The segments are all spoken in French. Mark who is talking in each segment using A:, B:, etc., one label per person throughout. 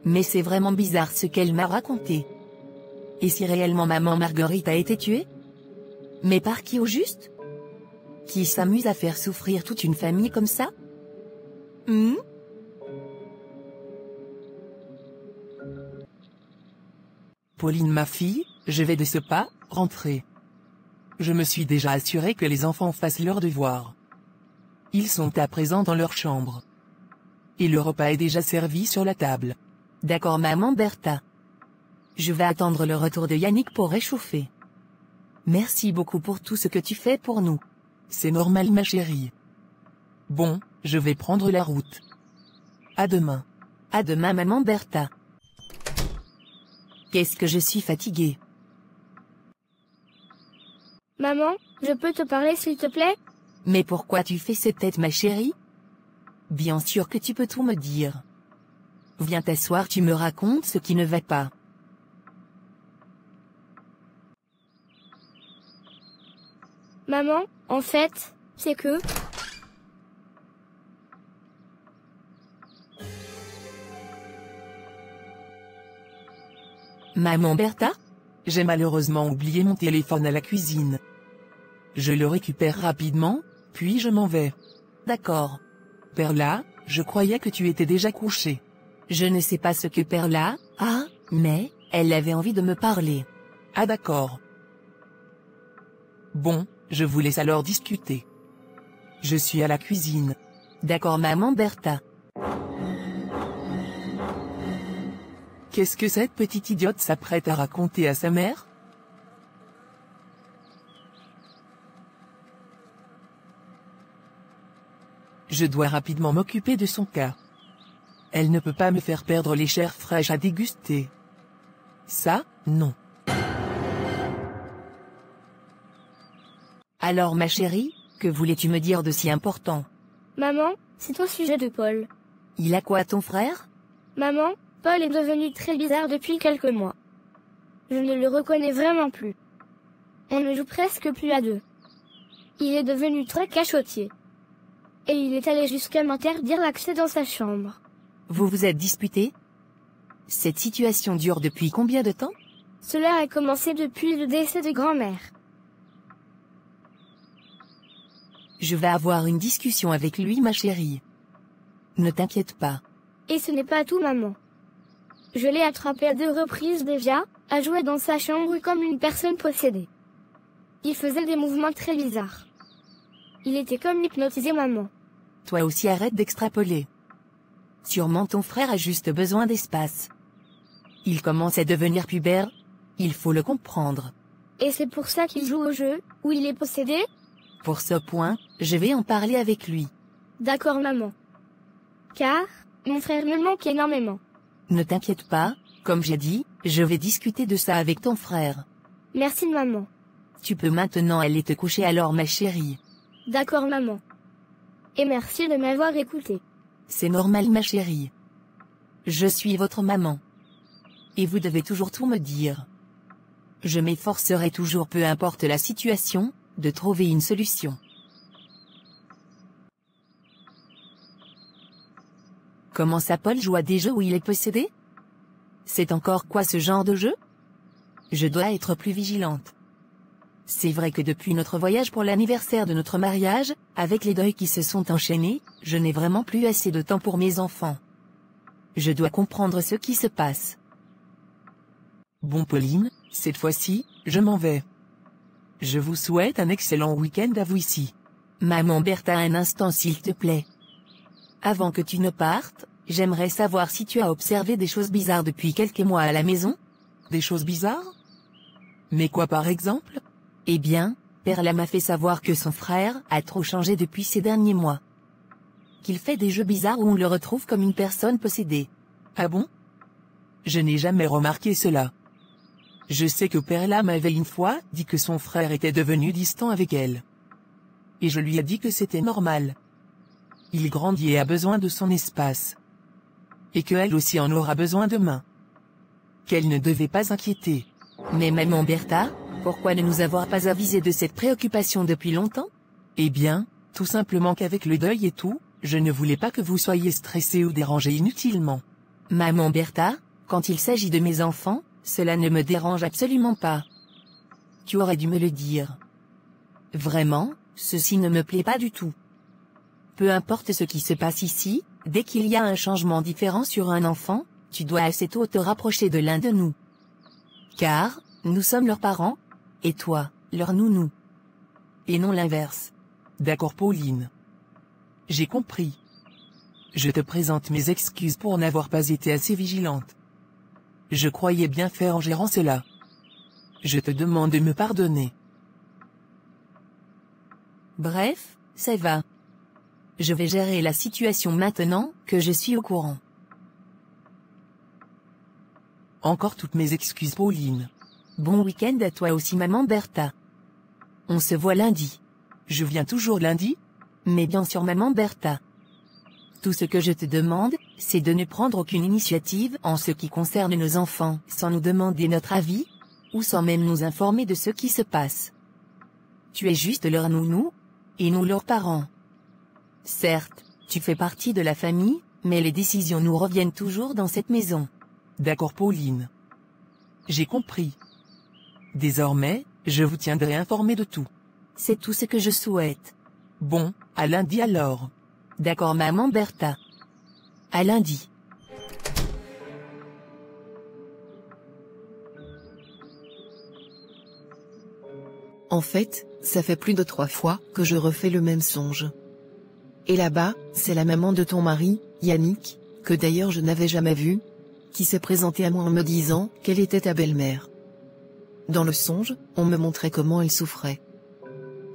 A: Mais c'est vraiment bizarre ce qu'elle m'a raconté. Et si réellement maman Marguerite a été tuée? Mais par qui au juste? Qui s'amuse à faire souffrir toute une famille comme ça?
B: Pauline ma fille, je vais de ce pas, rentrer. Je me suis déjà assuré que les enfants fassent leurs devoirs. Ils sont à présent dans leur chambre. Et le repas est déjà servi sur la table.
A: D'accord maman Bertha. Je vais attendre le retour de Yannick pour réchauffer. Merci beaucoup pour tout ce que tu fais pour nous.
B: C'est normal ma chérie. Bon, je vais prendre la route. À demain.
A: À demain maman Bertha. Qu'est-ce que je suis fatiguée.
C: Maman, je peux te parler s'il te plaît?
A: Mais pourquoi tu fais cette tête ma chérie? Bien sûr que tu peux tout me dire. Viens t'asseoir, tu me racontes ce qui ne va pas.
C: Maman, en fait, c'est que...
A: Maman Bertha?
B: J'ai malheureusement oublié mon téléphone à la cuisine. Je le récupère rapidement, puis je m'en vais.
A: D'accord.
B: Perla, je croyais que tu étais déjà couchée.
A: Je ne sais pas ce que Perla a, mais elle avait envie de me parler.
B: Ah d'accord. Bon, je vous laisse alors discuter. Je suis à la cuisine.
A: D'accord maman Bertha.
B: Qu'est-ce que cette petite idiote s'apprête à raconter à sa mère? Je dois rapidement m'occuper de son cas. Elle ne peut pas me faire perdre les chairs fraîches à déguster. Ça, non.
A: Alors ma chérie, que voulais-tu me dire de si important?
C: Maman, c'est au sujet de Paul.
A: Il a quoi ton frère?
C: Maman, Paul est devenu très bizarre depuis quelques mois. Je ne le reconnais vraiment plus. On ne joue presque plus à deux. Il est devenu très cachotier. Et il est allé jusqu'à m'interdire l'accès dans sa chambre.
A: Vous vous êtes disputés? Cette situation dure depuis combien de temps?
C: Cela a commencé depuis le décès de grand-mère.
A: Je vais avoir une discussion avec lui ma chérie. Ne t'inquiète pas.
C: Et ce n'est pas tout maman. Je l'ai attrapé à 2 reprises déjà, à jouer dans sa chambre comme une personne possédée. Il faisait des mouvements très bizarres. Il était comme hypnotisé maman.
A: Toi aussi arrête d'extrapoler. Sûrement ton frère a juste besoin d'espace. Il commence à devenir pubère. Il faut le comprendre.
C: Et c'est pour ça qu'il joue au jeu, où il est possédé?
A: Pour ce point, je vais en parler avec lui.
C: D'accord maman. Car, mon frère me manque énormément.
A: Ne t'inquiète pas, comme j'ai dit, je vais discuter de ça avec ton frère.
C: Merci maman.
A: Tu peux maintenant aller te coucher alors ma chérie.
C: D'accord maman. Et merci de m'avoir écouté.
A: C'est normal ma chérie. Je suis votre maman. Et vous devez toujours tout me dire. Je m'efforcerai toujours, peu importe la situation, de trouver une solution. Comment ça Paul joue à des jeux où il est possédé? C'est encore quoi ce genre de jeu? Je dois être plus vigilante. C'est vrai que depuis notre voyage pour l'anniversaire de notre mariage, avec les deuils qui se sont enchaînés, je n'ai vraiment plus assez de temps pour mes enfants. Je dois comprendre ce qui se passe.
B: Bon Pauline, cette fois-ci, je m'en vais. Je vous souhaite un excellent week-end à vous ici.
A: Maman Bertha un instant s'il te plaît. Avant que tu ne partes, j'aimerais savoir si tu as observé des choses bizarres depuis quelques mois à la maison?
B: Des choses bizarres? Mais quoi par exemple?
A: Eh bien, Perla m'a fait savoir que son frère a trop changé depuis ces derniers mois. Qu'il fait des jeux bizarres où on le retrouve comme une personne possédée.
B: Ah bon? Je n'ai jamais remarqué cela. Je sais que Perla m'avait une fois dit que son frère était devenu distant avec elle. Et je lui ai dit que c'était normal. Il grandit et a besoin de son espace. Et qu'elle aussi en aura besoin demain. Qu'elle ne devait pas inquiéter.
A: Mais maman Bertha, pourquoi ne nous avoir pas avisé de cette préoccupation depuis longtemps?
B: Eh bien, tout simplement qu'avec le deuil et tout, je ne voulais pas que vous soyez stressés ou dérangés inutilement.
A: Maman Bertha, quand il s'agit de mes enfants, cela ne me dérange absolument pas. Tu aurais dû me le dire. Vraiment, ceci ne me plaît pas du tout. Peu importe ce qui se passe ici, dès qu'il y a un changement différent sur un enfant, tu dois assez tôt te rapprocher de l'un de nous. Car, nous sommes leurs parents, et toi, leur nounou. Et non l'inverse.
B: D'accord Pauline. J'ai compris. Je te présente mes excuses pour n'avoir pas été assez vigilante. Je croyais bien faire en gérant cela. Je te demande de me pardonner.
A: Bref, ça va. Je vais gérer la situation maintenant que je suis au courant.
B: Encore toutes mes excuses Pauline.
A: Bon week-end à toi aussi maman Bertha. On se voit lundi.
B: Je viens toujours lundi?
A: Mais bien sûr maman Bertha. Tout ce que je te demande, c'est de ne prendre aucune initiative en ce qui concerne nos enfants sans nous demander notre avis, ou sans même nous informer de ce qui se passe. Tu es juste leur nounou, et nous leurs parents. Certes, tu fais partie de la famille, mais les décisions nous reviennent toujours dans cette maison.
B: D'accord Pauline. J'ai compris. Désormais, je vous tiendrai informé de tout.
A: C'est tout ce que je souhaite.
B: Bon, à lundi alors.
A: D'accord maman Bertha. À lundi.
D: En fait, ça fait plus de 3 fois que je refais le même songe. Et là-bas, c'est la maman de ton mari, Yannick, que d'ailleurs je n'avais jamais vue, qui s'est présentée à moi en me disant qu'elle était ta belle-mère. Dans le songe, on me montrait comment elle souffrait.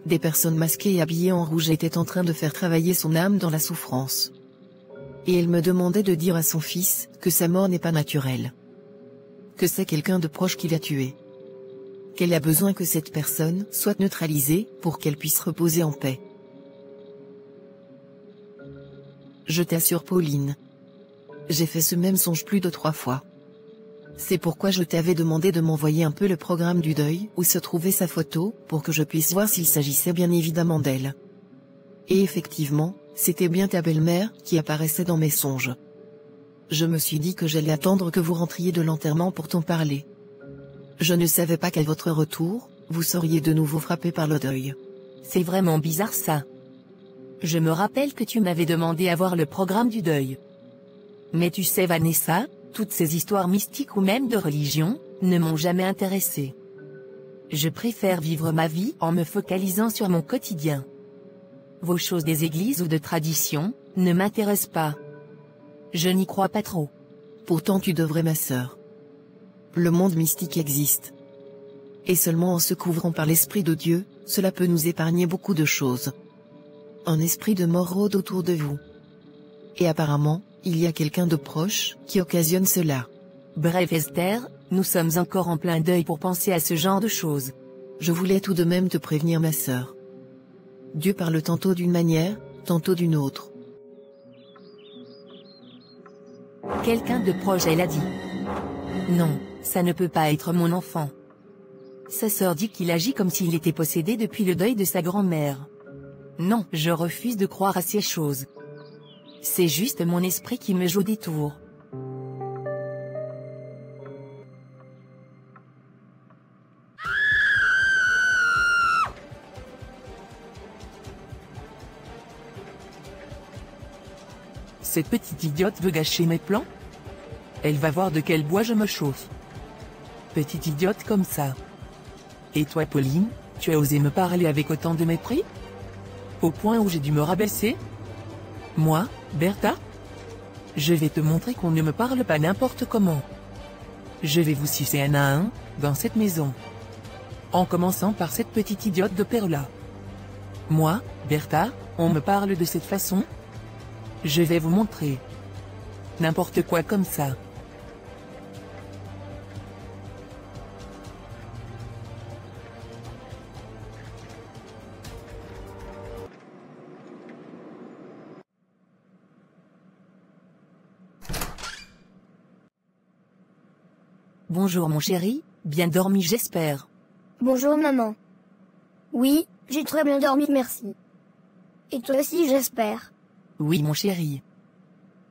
D: Des personnes masquées et habillées en rouge étaient en train de faire travailler son âme dans la souffrance. Et elle me demandait de dire à son fils que sa mort n'est pas naturelle. Que c'est quelqu'un de proche qui l'a tué. Qu'elle a besoin que cette personne soit neutralisée pour qu'elle puisse reposer en paix. Je t'assure Pauline. J'ai fait ce même songe plus de 3 fois. C'est pourquoi je t'avais demandé de m'envoyer un peu le programme du deuil où se trouvait sa photo, pour que je puisse voir s'il s'agissait bien évidemment d'elle. Et effectivement, c'était bien ta belle-mère qui apparaissait dans mes songes. Je me suis dit que j'allais attendre que vous rentriez de l'enterrement pour t'en parler. Je ne savais pas qu'à votre retour, vous seriez de nouveau frappé par le deuil.
A: C'est vraiment bizarre ça. Je me rappelle que tu m'avais demandé à voir le programme du deuil. Mais tu sais Vanessa, toutes ces histoires mystiques ou même de religion, ne m'ont jamais intéressée. Je préfère vivre ma vie en me focalisant sur mon quotidien. Vos choses des églises ou de tradition, ne m'intéressent pas. Je n'y crois pas trop.
D: Pourtant tu devrais ma sœur. Le monde mystique existe. Et seulement en se couvrant par l'Esprit de Dieu, cela peut nous épargner beaucoup de choses. Un esprit de mort rôde autour de vous. Et apparemment, il y a quelqu'un de proche qui occasionne cela.
A: Bref Esther, nous sommes encore en plein deuil pour penser à ce genre de choses.
D: Je voulais tout de même te prévenir ma sœur. Dieu parle tantôt d'une manière, tantôt d'une autre.
A: Quelqu'un de proche elle a dit. Non, ça ne peut pas être mon enfant. Sa sœur dit qu'il agit comme s'il était possédé depuis le deuil de sa grand-mère. Non, je refuse de croire à ces choses. C'est juste mon esprit qui me joue des tours.
B: Cette petite idiote veut gâcher mes plans? Elle va voir de quel bois je me chauffe. Petite idiote comme ça. Et toi Pauline, tu as osé me parler avec autant de mépris? Au point où j'ai dû me rabaisser? Moi, Bertha? Je vais te montrer qu'on ne me parle pas n'importe comment. Je vais vous sucer un à un, dans cette maison. En commençant par cette petite idiote de Perla. Moi, Bertha, on me parle de cette façon? Je vais vous montrer. N'importe quoi comme ça.
A: Bonjour mon chéri, bien dormi j'espère.
C: Bonjour maman. Oui, j'ai très bien dormi merci. Et toi aussi j'espère.
A: Oui mon chéri.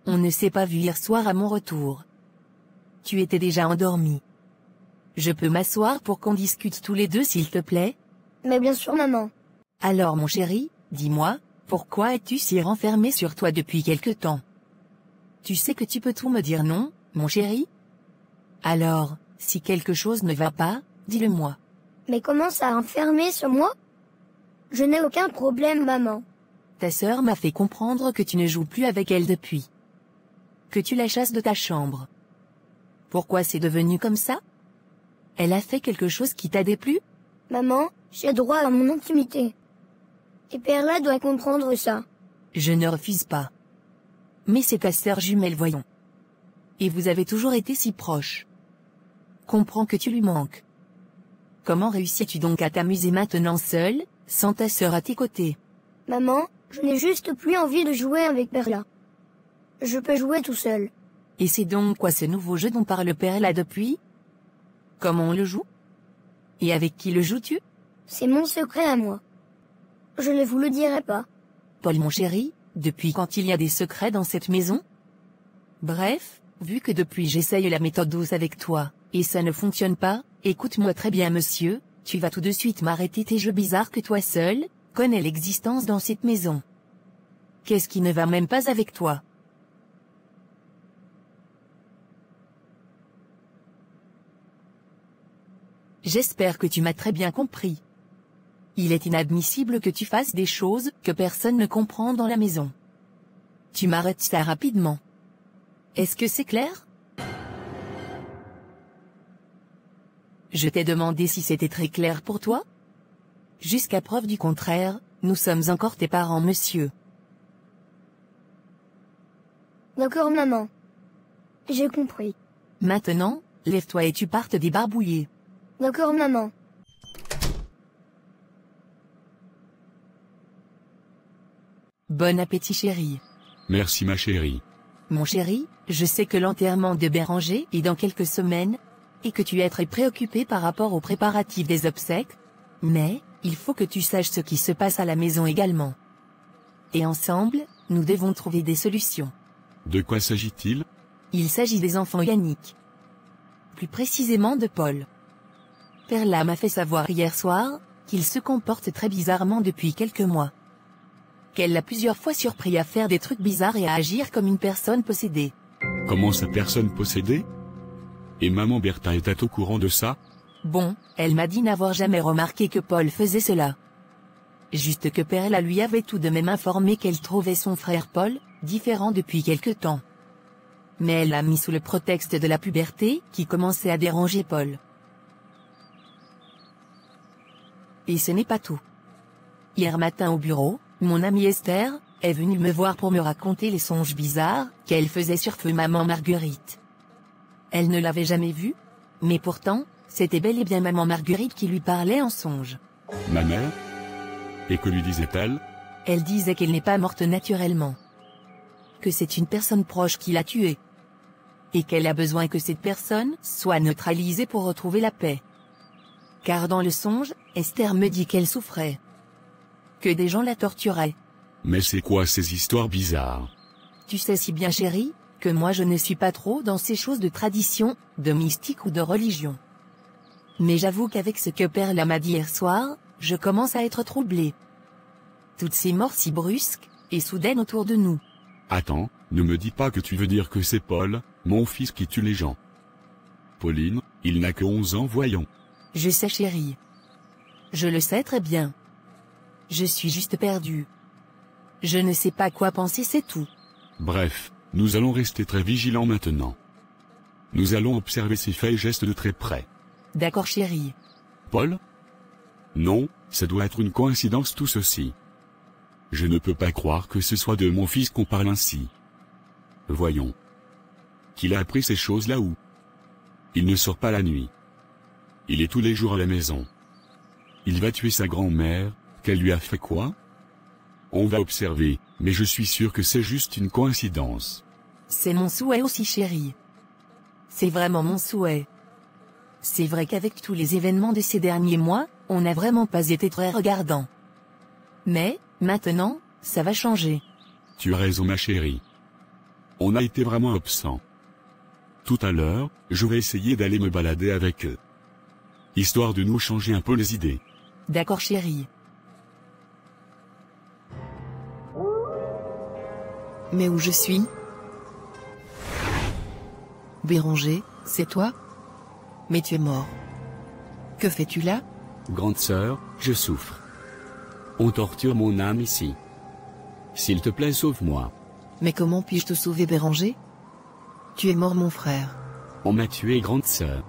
A: On ne s'est pas vu hier soir à mon retour. Tu étais déjà endormi. Je peux m'asseoir pour qu'on discute tous les deux s'il te plaît?
C: Mais bien sûr maman.
A: Alors mon chéri, dis-moi, pourquoi es-tu si renfermé sur toi depuis quelque temps? Tu sais que tu peux tout me dire non, mon chéri? Alors, si quelque chose ne va pas, dis-le-moi.
C: Mais comment ça enfermé sur moi? Je n'ai aucun problème maman.
A: Ta sœur m'a fait comprendre que tu ne joues plus avec elle depuis. Que tu la chasses de ta chambre. Pourquoi c'est devenu comme ça? Elle a fait quelque chose qui t'a déplu?
C: Maman, j'ai droit à mon intimité. Et Perla doit comprendre ça.
A: Je ne refuse pas. Mais c'est ta sœur jumelle voyons. Et vous avez toujours été si proches. Comprends que tu lui manques. Comment réussis-tu donc à t'amuser maintenant seule, sans ta sœur à tes côtés?
C: Maman, je n'ai juste plus envie de jouer avec Perla. Je peux jouer tout seul.
A: Et c'est donc quoi ce nouveau jeu dont parle Perla depuis? Comment on le joue? Et avec qui le joues-tu?
C: C'est mon secret à moi. Je ne vous le dirai pas.
A: Paul mon chéri, depuis quand il y a des secrets dans cette maison? Bref, vu que depuis j'essaye la méthode douce avec toi, et ça ne fonctionne pas, écoute-moi très bien monsieur, tu vas tout de suite m'arrêter tes jeux bizarres que toi seul, connais l'existence dans cette maison. Qu'est-ce qui ne va même pas avec toi? J'espère que tu m'as très bien compris. Il est inadmissible que tu fasses des choses que personne ne comprend dans la maison. Tu m'arrêtes ça rapidement. Est-ce que c'est clair? Je t'ai demandé si c'était très clair pour toi? Jusqu'à preuve du contraire, nous sommes encore tes parents, monsieur.
C: D'accord maman. J'ai compris.
A: Maintenant, lève-toi et tu partes te débarbouiller.
C: D'accord maman.
A: Bon appétit chérie.
E: Merci ma chérie.
A: Mon chéri, je sais que l'enterrement de Béranger est dans quelques semaines, et que tu es très préoccupé par rapport aux préparatifs des obsèques, mais, il faut que tu saches ce qui se passe à la maison également. Et ensemble, nous devons trouver des solutions.
E: De quoi s'agit-il?
A: Il s'agit des enfants Yannick. Plus précisément de Paul. Perla m'a fait savoir hier soir, qu'il se comporte très bizarrement depuis quelques mois. Qu'elle l'a plusieurs fois surpris à faire des trucs bizarres et à agir comme une personne possédée.
E: Comment sa personne possédée? Et maman Bertha était au courant de ça?
A: Bon, elle m'a dit n'avoir jamais remarqué que Paul faisait cela. Juste que Perla lui avait tout de même informé qu'elle trouvait son frère Paul, différent depuis quelque temps. Mais elle l'a mis sous le prétexte de la puberté, qui commençait à déranger Paul. Et ce n'est pas tout. Hier matin au bureau, mon amie Esther est venue me voir pour me raconter les songes bizarres qu'elle faisait sur feu maman Marguerite. Elle ne l'avait jamais vue, mais pourtant, c'était bel et bien maman Marguerite qui lui parlait en songe.
E: Ma mère? Et que lui disait-elle?
A: Elle disait qu'elle n'est pas morte naturellement. Que c'est une personne proche qui l'a tuée. Et qu'elle a besoin que cette personne soit neutralisée pour retrouver la paix. Car dans le songe, Esther me dit qu'elle souffrait. Que des gens la torturaient.
E: Mais c'est quoi ces histoires bizarres?
A: Tu sais si bien chérie, que moi je ne suis pas trop dans ces choses de tradition, de mystique ou de religion. Mais j'avoue qu'avec ce que Perla m'a dit hier soir, je commence à être troublée. Toutes ces morts si brusques, et soudaines autour de nous.
E: Attends, ne me dis pas que tu veux dire que c'est Paul, mon fils qui tue les gens. Pauline, il n'a que 11 ans voyons.
A: Je sais chérie. Je le sais très bien. Je suis juste perdue. Je ne sais pas quoi penser, c'est tout.
E: Bref, nous allons rester très vigilants maintenant. Nous allons observer ses faits et gestes de très près.
A: D'accord chérie.
E: Paul? Non, ça doit être une coïncidence tout ceci. Je ne peux pas croire que ce soit de mon fils qu'on parle ainsi. Voyons. Qu'il a appris ces choses-là où? Il ne sort pas la nuit. Il est tous les jours à la maison. Il va tuer sa grand-mère, qu'elle lui a fait quoi? On va observer, mais je suis sûr que c'est juste une coïncidence.
A: C'est mon souhait aussi chérie. C'est vraiment mon souhait. C'est vrai qu'avec tous les événements de ces derniers mois, on n'a vraiment pas été très regardant. Mais, maintenant, ça va changer.
E: Tu as raison ma chérie. On a été vraiment absent. Tout à l'heure, je vais essayer d'aller me balader avec eux. Histoire de nous changer un peu les idées.
A: D'accord chérie.
D: Mais où je suis? Béranger, c'est toi? Mais tu es mort. Que fais-tu là?
F: Grande sœur, je souffre. On torture mon âme ici. S'il te plaît, sauve-moi.
D: Mais comment puis-je te sauver, Béranger? Tu es mort, mon frère.
F: On m'a tué, grande sœur.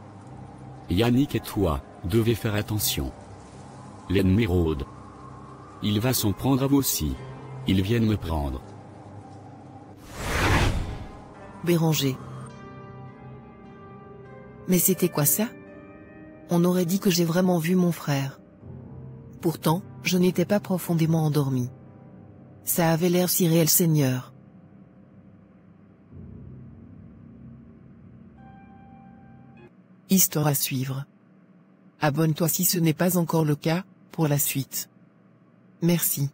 F: Yannick et toi, devez faire attention. L'ennemi rôde. Il va s'en prendre à vous aussi. Ils viennent me prendre.
D: Béranger. Mais c'était quoi ça? On aurait dit que j'ai vraiment vu mon frère. Pourtant, je n'étais pas profondément endormi. Ça avait l'air si réel, Seigneur.
B: Histoire à suivre. Abonne-toi si ce n'est pas encore le cas, pour la suite. Merci.